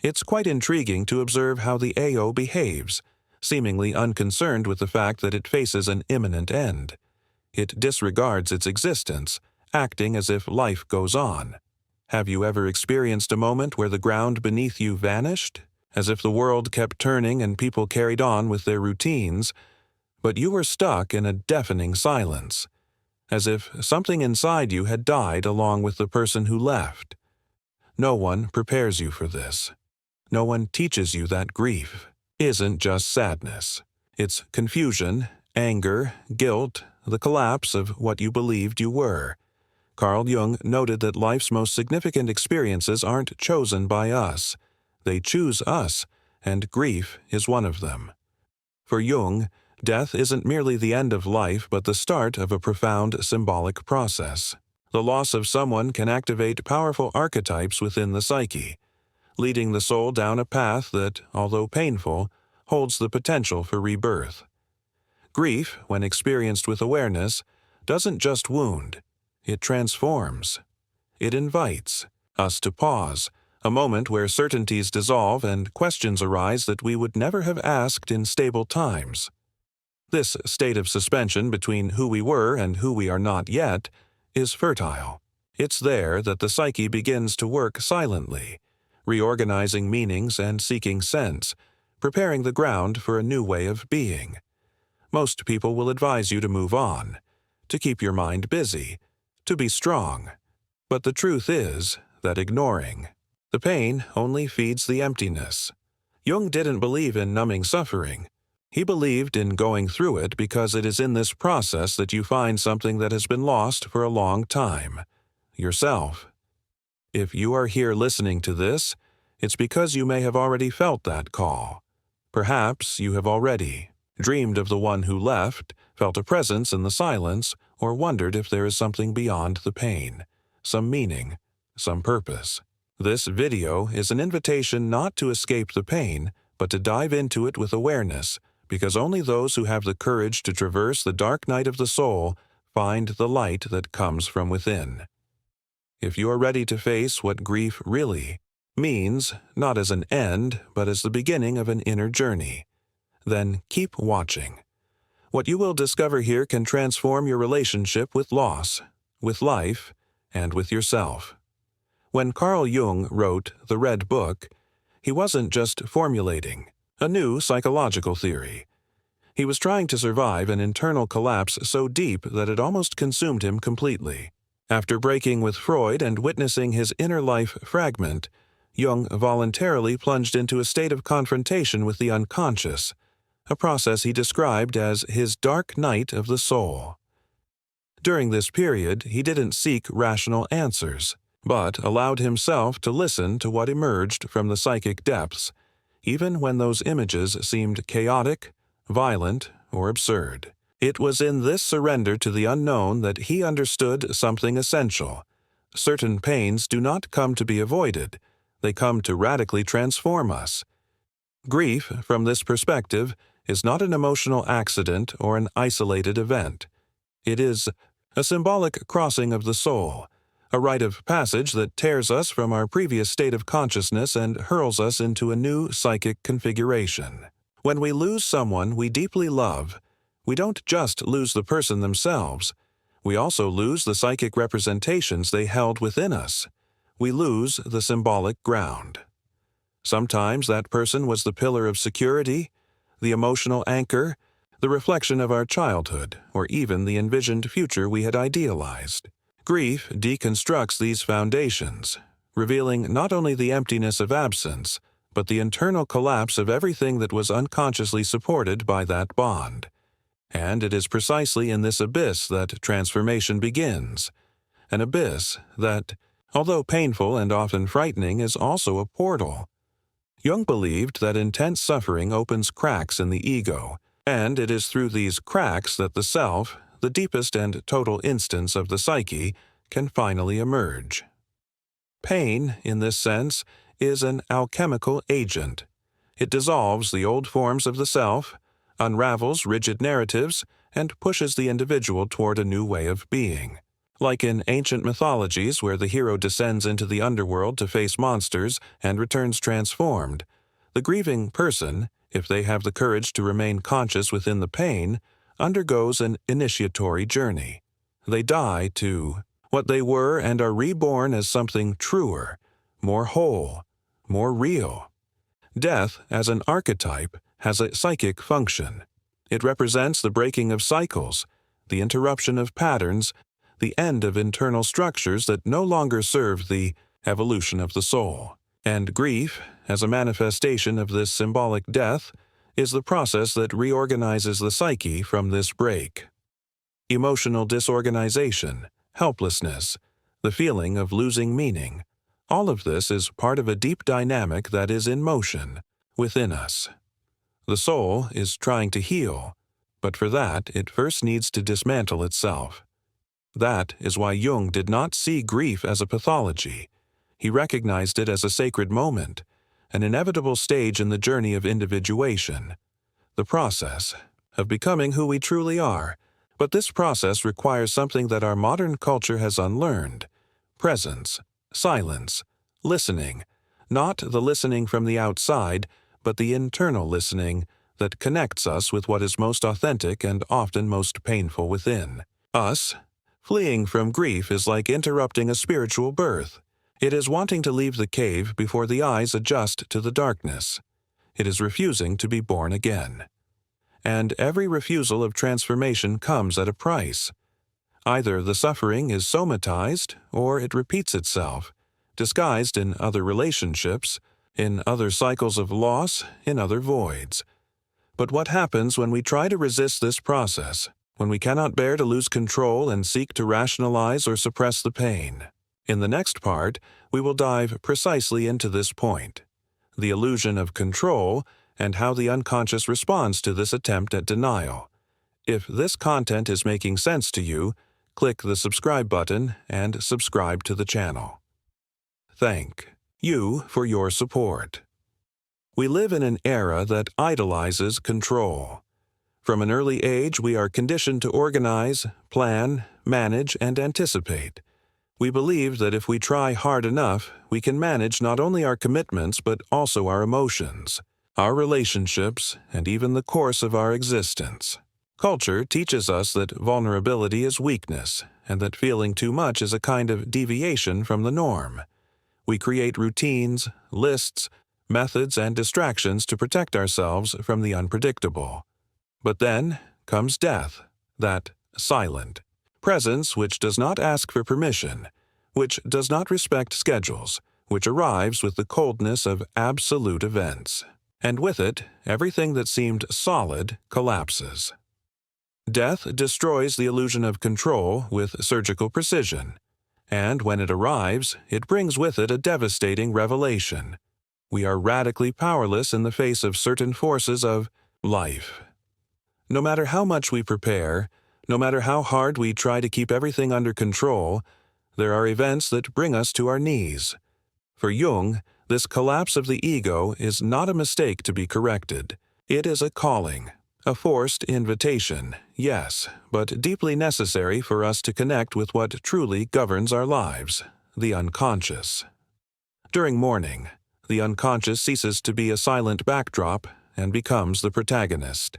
It's quite intriguing to observe how the AO behaves, seemingly unconcerned with the fact that it faces an imminent end. It disregards its existence, acting as if life goes on. Have you ever experienced a moment where the ground beneath you vanished, as if the world kept turning and people carried on with their routines, but you were stuck in a deafening silence, as if something inside you had died along with the person who left? No one prepares you for this. No one teaches you that grief isn't just sadness. It's confusion, anger, guilt, the collapse of what you believed you were. Carl Jung noted that life's most significant experiences aren't chosen by us. They choose us, and grief is one of them. For Jung, death isn't merely the end of life but the start of a profound symbolic process. The loss of someone can activate powerful archetypes within the psyche, leading the soul down a path that, although painful, holds the potential for rebirth. Grief, when experienced with awareness, doesn't just wound, it transforms. It invites us to pause, a moment where certainties dissolve and questions arise that we would never have asked in stable times. This state of suspension between who we were and who we are not yet is fertile. It's there that the psyche begins to work silently, reorganizing meanings and seeking sense, preparing the ground for a new way of being. Most people will advise you to move on, to keep your mind busy, to be strong. But the truth is that ignoring the pain only feeds the emptiness. Jung didn't believe in numbing suffering. He believed in going through it because it is in this process that you find something that has been lost for a long time: yourself. If you are here listening to this, it's because you may have already felt that call. Perhaps you have already dreamed of the one who left, felt a presence in the silence, or wondered if there is something beyond the pain, some meaning, some purpose. This video is an invitation not to escape the pain, but to dive into it with awareness, because only those who have the courage to traverse the dark night of the soul find the light that comes from within. If you are ready to face what grief really means, not as an end, but as the beginning of an inner journey, then keep watching. What you will discover here can transform your relationship with loss, with life, and with yourself. When Carl Jung wrote The Red Book, he wasn't just formulating a new psychological theory. He was trying to survive an internal collapse so deep that it almost consumed him completely. After breaking with Freud and witnessing his inner life fragment, Jung voluntarily plunged into a state of confrontation with the unconscious, a process he described as his dark night of the soul. During this period, he didn't seek rational answers, but allowed himself to listen to what emerged from the psychic depths, even when those images seemed chaotic, violent, or absurd. It was in this surrender to the unknown that he understood something essential. Certain pains do not come to be avoided. They come to radically transform us. Grief, from this perspective, is not an emotional accident or an isolated event. It is a symbolic crossing of the soul, a rite of passage that tears us from our previous state of consciousness and hurls us into a new psychic configuration. When we lose someone we deeply love, we don't just lose the person themselves, we also lose the psychic representations they held within us. We lose the symbolic ground. Sometimes that person was the pillar of security, the emotional anchor, the reflection of our childhood, or even the envisioned future we had idealized. Grief deconstructs these foundations, revealing not only the emptiness of absence, but the internal collapse of everything that was unconsciously supported by that bond. And it is precisely in this abyss that transformation begins, an abyss that, although painful and often frightening, is also a portal. Jung believed that intense suffering opens cracks in the ego, and it is through these cracks that the self, the deepest and total instance of the psyche, can finally emerge. Pain, in this sense, is an alchemical agent. It dissolves the old forms of the self, unravels rigid narratives, and pushes the individual toward a new way of being. Like in ancient mythologies where the hero descends into the underworld to face monsters and returns transformed, the grieving person, if they have the courage to remain conscious within the pain, undergoes an initiatory journey. They die to what they were and are reborn as something truer, more whole, more real. Death, as an archetype, has a psychic function. It represents the breaking of cycles, the interruption of patterns, the end of internal structures that no longer serve the evolution of the soul. And grief, as a manifestation of this symbolic death, is the process that reorganizes the psyche from this break. Emotional disorganization, helplessness, the feeling of losing meaning, all of this is part of a deep dynamic that is in motion within us. The soul is trying to heal, but for that it first needs to dismantle itself. That is why Jung did not see grief as a pathology. He recognized it as a sacred moment, an inevitable stage in the journey of individuation, the process of becoming who we truly are. But this process requires something that our modern culture has unlearned: presence, silence, listening, not the listening from the outside, but the internal listening that connects us with what is most authentic and often most painful within us. Fleeing from grief is like interrupting a spiritual birth. It is wanting to leave the cave before the eyes adjust to the darkness. It is refusing to be born again. And every refusal of transformation comes at a price. Either the suffering is somatized, or it repeats itself, disguised in other relationships, in other cycles of loss, in other voids. But what happens when we try to resist this process, when we cannot bear to lose control and seek to rationalize or suppress the pain? In the next part, we will dive precisely into this point: the illusion of control and how the unconscious responds to this attempt at denial. If this content is making sense to you, click the subscribe button and subscribe to the channel. Thank you for your support. We live in an era that idolizes control. From an early age, we are conditioned to organize, plan, manage, and anticipate. We believe that if we try hard enough, we can manage not only our commitments but also our emotions, our relationships, and even the course of our existence. Culture teaches us that vulnerability is weakness, and that feeling too much is a kind of deviation from the norm. We create routines, lists, methods, and distractions to protect ourselves from the unpredictable. But then comes death, that silent presence which does not ask for permission, which does not respect schedules, which arrives with the coldness of absolute events. And with it, everything that seemed solid collapses. Death destroys the illusion of control with surgical precision, and when it arrives, it brings with it a devastating revelation. We are radically powerless in the face of certain forces of life. No matter how much we prepare, no matter how hard we try to keep everything under control, there are events that bring us to our knees. For Jung, this collapse of the ego is not a mistake to be corrected. It is a calling, a forced invitation, yes, but deeply necessary for us to connect with what truly governs our lives, the unconscious. During mourning, the unconscious ceases to be a silent backdrop and becomes the protagonist.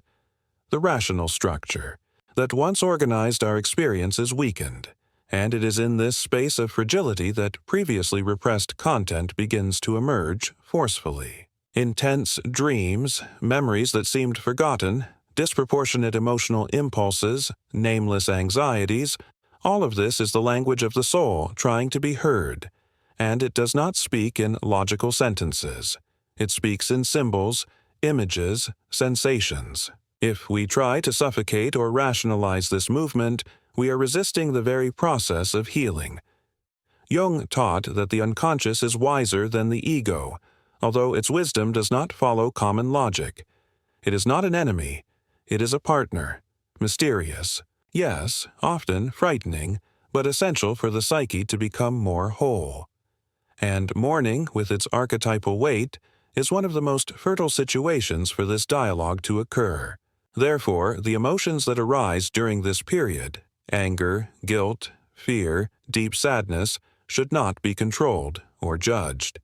The rational structure that once organized our experience is weakened, and it is in this space of fragility that previously repressed content begins to emerge forcefully. Intense dreams, memories that seemed forgotten, disproportionate emotional impulses, nameless anxieties, all of this is the language of the soul trying to be heard, and it does not speak in logical sentences. It speaks in symbols, images, sensations. If we try to suffocate or rationalize this movement, we are resisting the very process of healing. Jung taught that the unconscious is wiser than the ego, although its wisdom does not follow common logic. It is not an enemy. It is a partner, mysterious, yes, often frightening, but essential for the psyche to become more whole. And mourning, with its archetypal weight, is one of the most fertile situations for this dialogue to occur. Therefore, the emotions that arise during this period, anger, guilt, fear, deep sadness should not be controlled or judged.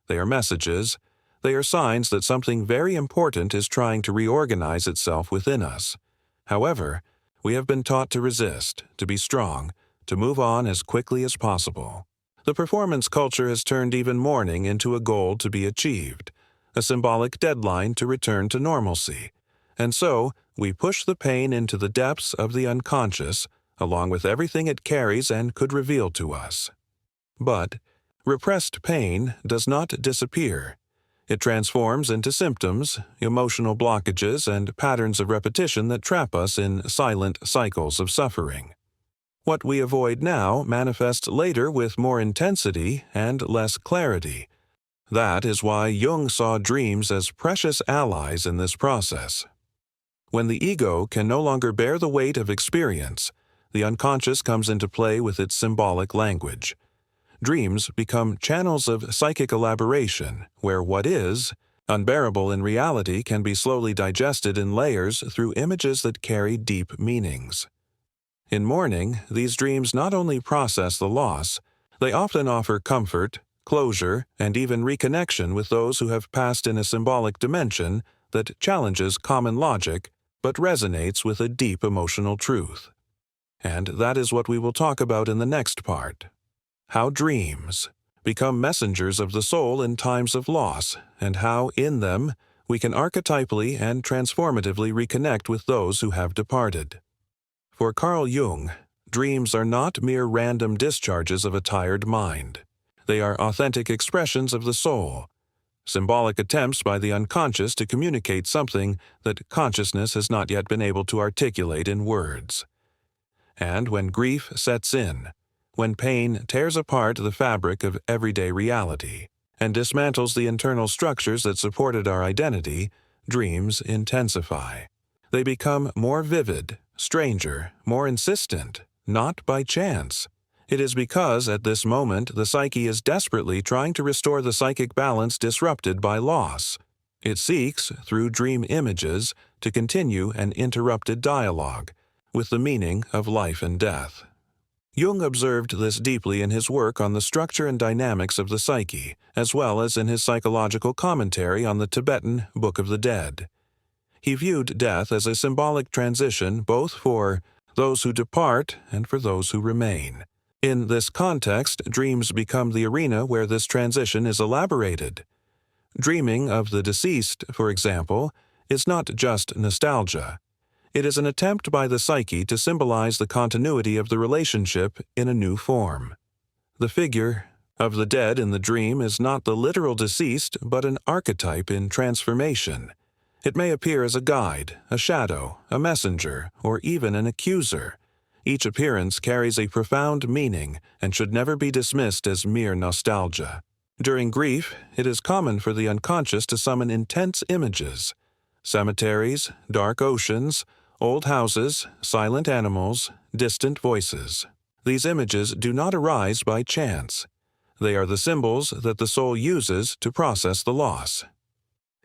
They are messages. They are signs that something very important is trying to reorganize itself within us. However, we have been taught to resist, to be strong, to move on as quickly as possible. The performance culture has turned even mourning into a goal to be achieved, a symbolic deadline to return to normalcy. And so, we push the pain into the depths of the unconscious, along with everything it carries and could reveal to us. But repressed pain does not disappear. It transforms into symptoms, emotional blockages, and patterns of repetition that trap us in silent cycles of suffering. What we avoid now manifests later with more intensity and less clarity. That is why Jung saw dreams as precious allies in this process. When the ego can no longer bear the weight of experience, the unconscious comes into play with its symbolic language. Dreams become channels of psychic elaboration, where what is, unbearable in reality, can be slowly digested in layers through images that carry deep meanings. In mourning, these dreams not only process the loss, they often offer comfort, closure, and even reconnection with those who have passed in a symbolic dimension that challenges common logic but resonates with a deep emotional truth. And that is what we will talk about in the next part. How dreams become messengers of the soul in times of loss, and how, in them, we can archetypally and transformatively reconnect with those who have departed. For Carl Jung, dreams are not mere random discharges of a tired mind. They are authentic expressions of the soul, symbolic attempts by the unconscious to communicate something that consciousness has not yet been able to articulate in words. And when grief sets in, when pain tears apart the fabric of everyday reality and dismantles the internal structures that supported our identity, dreams intensify. They become more vivid, stranger, more insistent, not by chance. It is because at this moment the psyche is desperately trying to restore the psychic balance disrupted by loss. It seeks, through dream images, to continue an interrupted dialogue with the meaning of life and death. Jung observed this deeply in his work on the structure and dynamics of the psyche, as well as in his psychological commentary on the Tibetan Book of the Dead. He viewed death as a symbolic transition both for those who depart and for those who remain. In this context, dreams become the arena where this transition is elaborated. Dreaming of the deceased, for example, is not just nostalgia. It is an attempt by the psyche to symbolize the continuity of the relationship in a new form. The figure of the dead in the dream is not the literal deceased, but an archetype in transformation. It may appear as a guide, a shadow, a messenger, or even an accuser. Each appearance carries a profound meaning and should never be dismissed as mere nostalgia. During grief, it is common for the unconscious to summon intense images: cemeteries, dark oceans, old houses, silent animals, distant voices. These images do not arise by chance. They are the symbols that the soul uses to process the loss.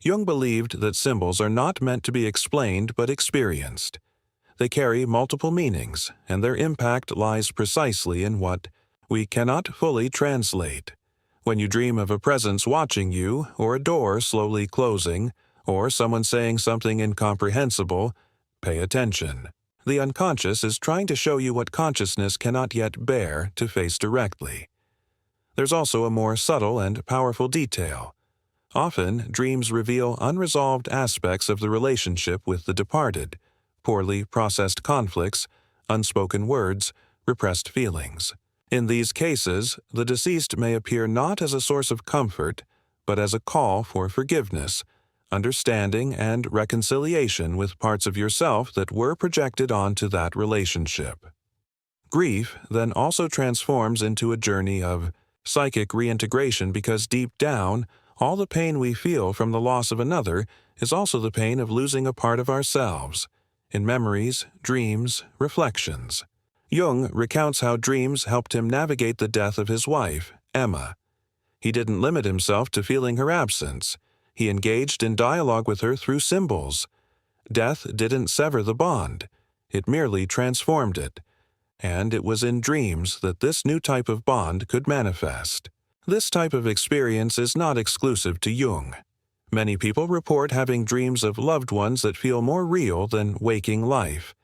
Jung believed that symbols are not meant to be explained but experienced. They carry multiple meanings, and their impact lies precisely in what we cannot fully translate. When you dream of a presence watching you, or a door slowly closing, or someone saying something incomprehensible, pay attention. The unconscious is trying to show you what consciousness cannot yet bear to face directly. There's also a more subtle and powerful detail. Often, dreams reveal unresolved aspects of the relationship with the departed, poorly processed conflicts, unspoken words, repressed feelings. In these cases, the deceased may appear not as a source of comfort, but as a call for forgiveness, understanding, and reconciliation with parts of yourself that were projected onto that relationship. Grief then also transforms into a journey of psychic reintegration because deep down, all the pain we feel from the loss of another is also the pain of losing a part of ourselves, in memories, dreams, reflections. Jung recounts how dreams helped him navigate the death of his wife, Emma. He didn't limit himself to feeling her absence. He engaged in dialogue with her through symbols. Death didn't sever the bond. It merely transformed it. and it was in dreams that this new type of bond could manifest. This type of experience is not exclusive to Jung. Many people report having dreams of loved ones that feel more real than waking life,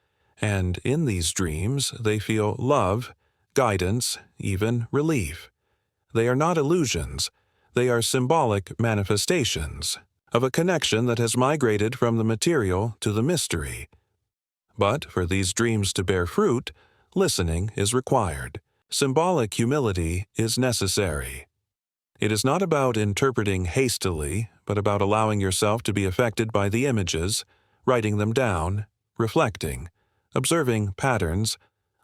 and in these dreams they feel love, guidance, even relief. They are not illusions, they are symbolic manifestations of a connection that has migrated from the material to the mystery. But for these dreams to bear fruit, listening is required. Symbolic humility is necessary. It is not about interpreting hastily, but about allowing yourself to be affected by the images, writing them down, reflecting, observing patterns,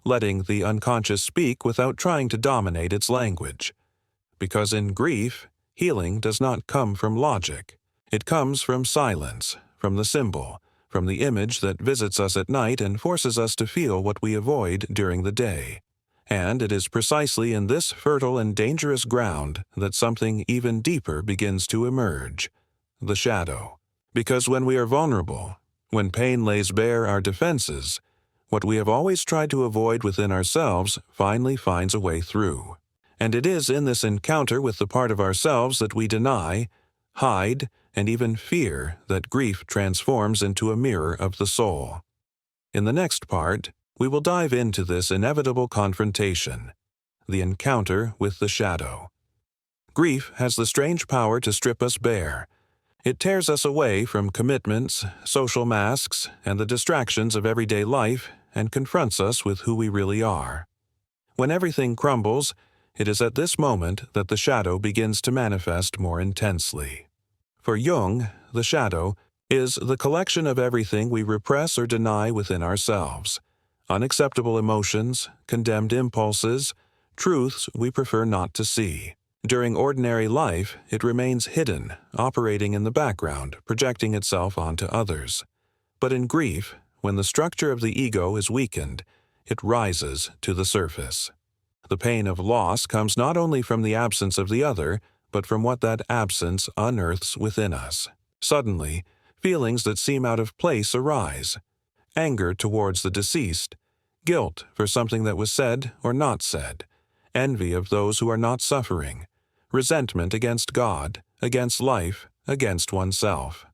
letting the unconscious speak without trying to dominate its language. Because in grief, healing does not come from logic. It comes from silence, from the symbol, from the image that visits us at night and forces us to feel what we avoid during the day. And it is precisely in this fertile and dangerous ground that something even deeper begins to emerge, the shadow. Because when we are vulnerable, when pain lays bare our defenses, what we have always tried to avoid within ourselves finally finds a way through. And it is in this encounter with the part of ourselves that we deny, hide, and even fear that grief transforms into a mirror of the soul. In the next part, we will dive into this inevitable confrontation, the encounter with the shadow. Grief has the strange power to strip us bare. It tears us away from commitments, social masks, and the distractions of everyday life and confronts us with who we really are. When everything crumbles, it is at this moment that the shadow begins to manifest more intensely. For Jung, the shadow is the collection of everything we repress or deny within ourselves. Unacceptable emotions, condemned impulses, truths we prefer not to see. During ordinary life, it remains hidden, operating in the background, projecting itself onto others. But in grief, when the structure of the ego is weakened, it rises to the surface. The pain of loss comes not only from the absence of the other, but from what that absence unearths within us. Suddenly, feelings that seem out of place arise. Anger towards the deceased, guilt for something that was said or not said, envy of those who are not suffering, resentment against God, against life, against oneself.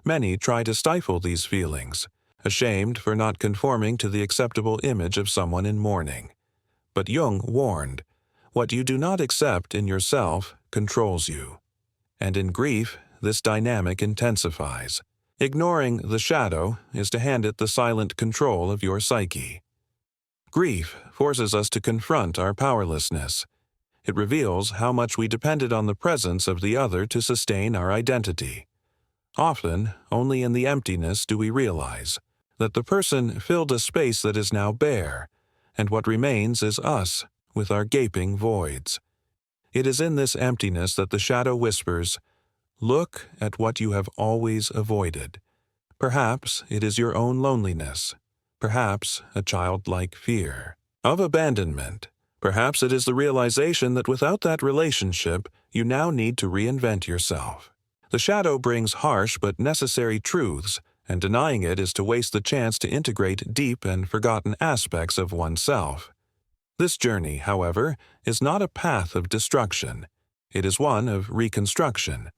Many try to stifle these feelings, ashamed for not conforming to the acceptable image of someone in mourning. But Jung warned, what you do not accept in yourself controls you. And in grief, this dynamic intensifies. Ignoring the shadow is to hand it the silent control of your psyche. Grief forces us to confront our powerlessness. It reveals how much we depended on the presence of the other to sustain our identity. Often, only in the emptiness do we realize that the person filled a space that is now bare, and what remains is us, with our gaping voids. It is in this emptiness that the shadow whispers, "Look at what you have always avoided." Perhaps it is your own loneliness. Perhaps a childlike fear of abandonment. Perhaps it is the realization that without that relationship, you now need to reinvent yourself. The shadow brings harsh but necessary truths, and denying it is to waste the chance to integrate deep and forgotten aspects of oneself. This journey, however, is not a path of destruction. It is one of reconstruction.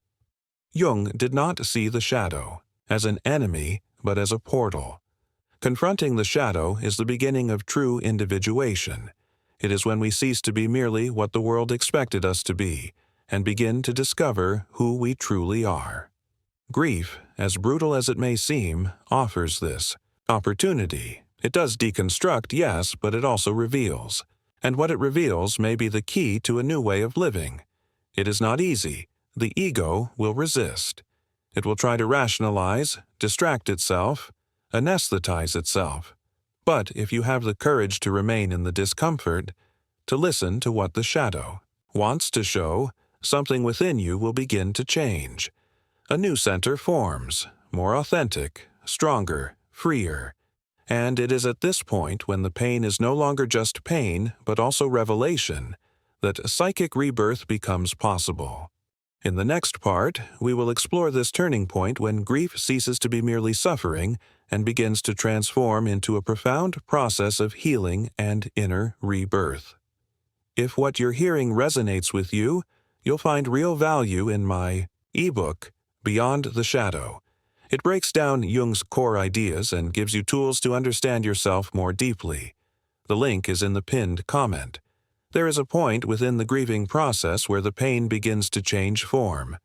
Jung did not see the shadow as an enemy, but as a portal. Confronting the shadow is the beginning of true individuation. It is when we cease to be merely what the world expected us to be, and begin to discover who we truly are. Grief, as brutal as it may seem, offers this opportunity. It does deconstruct, yes, but it also reveals. And what it reveals may be the key to a new way of living. It is not easy. The ego will resist. It will try to rationalize, distract itself, anesthetize itself. But if you have the courage to remain in the discomfort, to listen to what the shadow wants to show, something within you will begin to change. A new center forms, more authentic, stronger, freer. And it is at this point, when the pain is no longer just pain, but also revelation, that psychic rebirth becomes possible. In the next part, we will explore this turning point when grief ceases to be merely suffering and begins to transform into a profound process of healing and inner rebirth. If what you're hearing resonates with you, you'll find real value in my ebook, Beyond the Shadow. It breaks down Jung's core ideas and gives you tools to understand yourself more deeply. The link is in the pinned comment. There is a point within the grieving process where the pain begins to change form.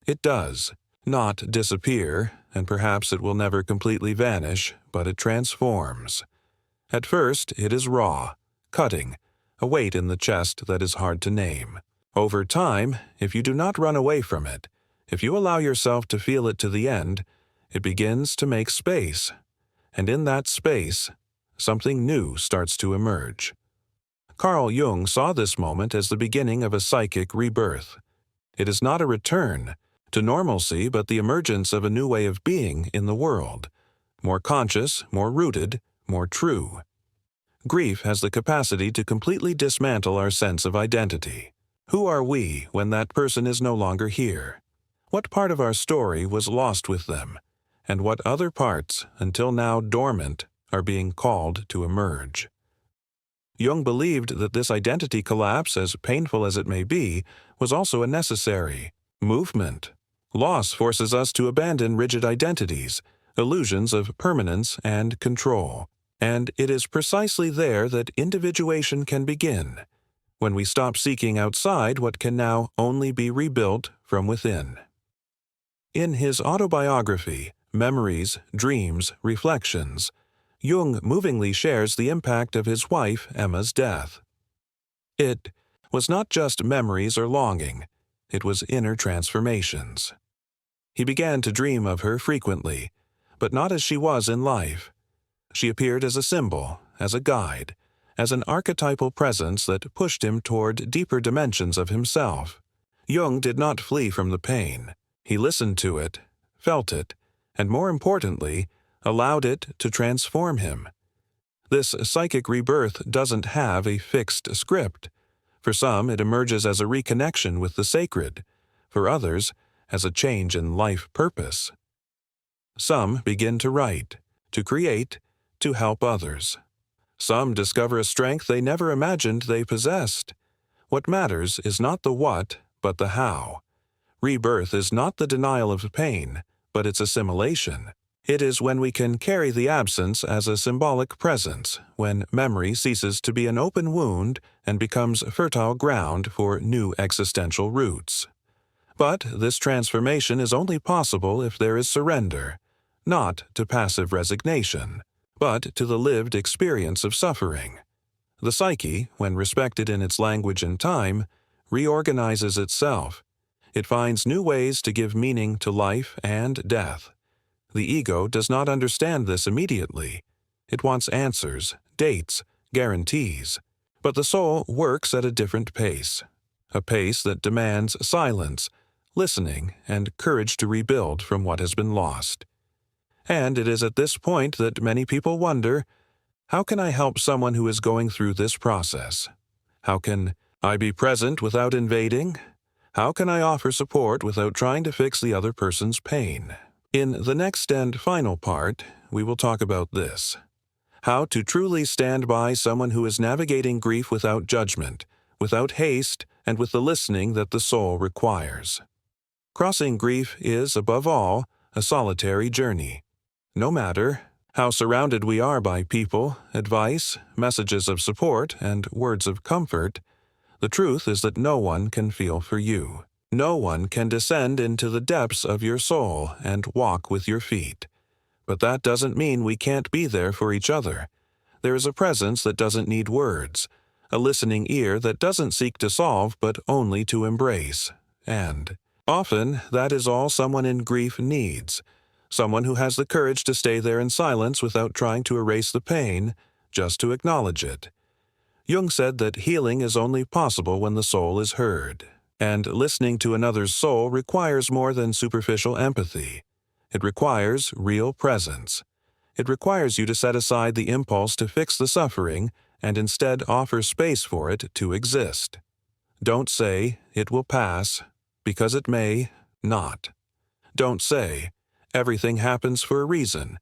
It does, not disappear, and perhaps it will never completely vanish, but it transforms. At first, it is raw, cutting, a weight in the chest that is hard to name. Over time, if you do not run away from it, if you allow yourself to feel it to the end, it begins to make space. And in that space, something new starts to emerge. Carl Jung saw this moment as the beginning of a psychic rebirth. It is not a return to normalcy, but the emergence of a new way of being in the world, more conscious, more rooted, more true. Grief has the capacity to completely dismantle our sense of identity. Who are we when that person is no longer here? What part of our story was lost with them? And what other parts, until now dormant, are being called to emerge? Jung believed that this identity collapse, as painful as it may be, was also a necessary movement. Loss forces us to abandon rigid identities, illusions of permanence and control. And it is precisely there that individuation can begin, when we stop seeking outside what can now only be rebuilt from within. In his autobiography, Memories, Dreams, Reflections, Jung movingly shares the impact of his wife Emma's death. It was not just memories or longing, it was inner transformations. He began to dream of her frequently, but not as she was in life. She appeared as a symbol, as a guide, as an archetypal presence that pushed him toward deeper dimensions of himself. Jung did not flee from the pain. He listened to it, felt it, and more importantly, allowed it to transform him. This psychic rebirth doesn't have a fixed script. For some, it emerges as a reconnection with the sacred. For others, as a change in life purpose. Some begin to write, to create, to help others. Some discover a strength they never imagined they possessed. What matters is not the what, but the how. Rebirth is not the denial of pain, but its assimilation. It is when we can carry the absence as a symbolic presence, when memory ceases to be an open wound and becomes fertile ground for new existential roots. But this transformation is only possible if there is surrender, not to passive resignation, but to the lived experience of suffering. The psyche, when respected in its language and time, reorganizes itself. It finds new ways to give meaning to life and death. The ego does not understand this immediately. It wants answers, dates, guarantees. But the soul works at a different pace, a pace that demands silence, listening, and courage to rebuild from what has been lost. And it is at this point that many people wonder, how can I help someone who is going through this process? How can I be present without invading? How can I offer support without trying to fix the other person's pain? In the next and final part, we will talk about this: how to truly stand by someone who is navigating grief without judgment, without haste, and with the listening that the soul requires. Crossing grief is, above all, a solitary journey. No matter how surrounded we are by people, advice, messages of support, and words of comfort, the truth is that no one can feel for you. No one can descend into the depths of your soul and walk with your feet. But that doesn't mean we can't be there for each other. There is a presence that doesn't need words, a listening ear that doesn't seek to solve but only to embrace. And often that is all someone in grief needs. Someone who has the courage to stay there in silence without trying to erase the pain, just to acknowledge it. Jung said that healing is only possible when the soul is heard. And listening to another's soul requires more than superficial empathy. It requires real presence. It requires you to set aside the impulse to fix the suffering and instead offer space for it to exist. Don't say, "It will pass," because it may not. Don't say, "Everything happens for a reason,"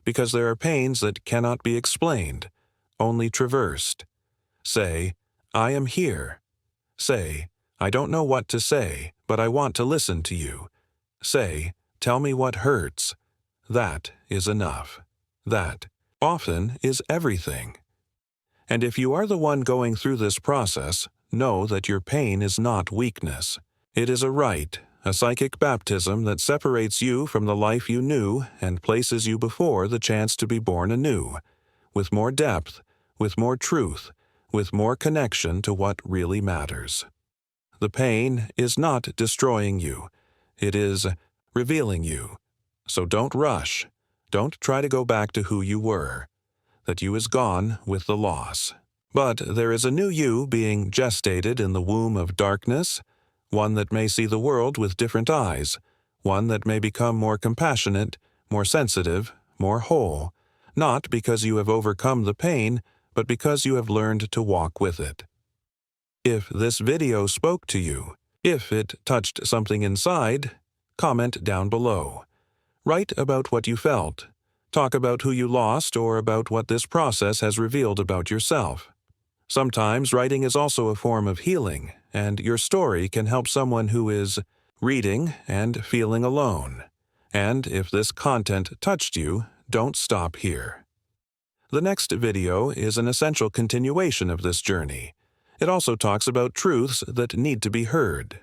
because there are pains that cannot be explained, only traversed. Say, I am here. Say, I don't know what to say, but I want to listen to you. Say, tell me what hurts. That is enough. That often is everything. And if you are the one going through this process, know that your pain is not weakness. It is a rite, a psychic baptism that separates you from the life you knew and places you before the chance to be born anew, with more depth, with more truth, with more connection to what really matters. The pain is not destroying you. It is revealing you. So don't rush. Don't try to go back to who you were. That you is gone with the loss. But there is a new you being gestated in the womb of darkness, one that may see the world with different eyes, one that may become more compassionate, more sensitive, more whole, not because you have overcome the pain, but because you have learned to walk with it. If this video spoke to you, if it touched something inside, comment down below. Write about what you felt. Talk about who you lost or about what this process has revealed about yourself. Sometimes writing is also a form of healing, and your story can help someone who is reading and feeling alone. And if this content touched you, don't stop here. The next video is an essential continuation of this journey. It also talks about truths that need to be heard.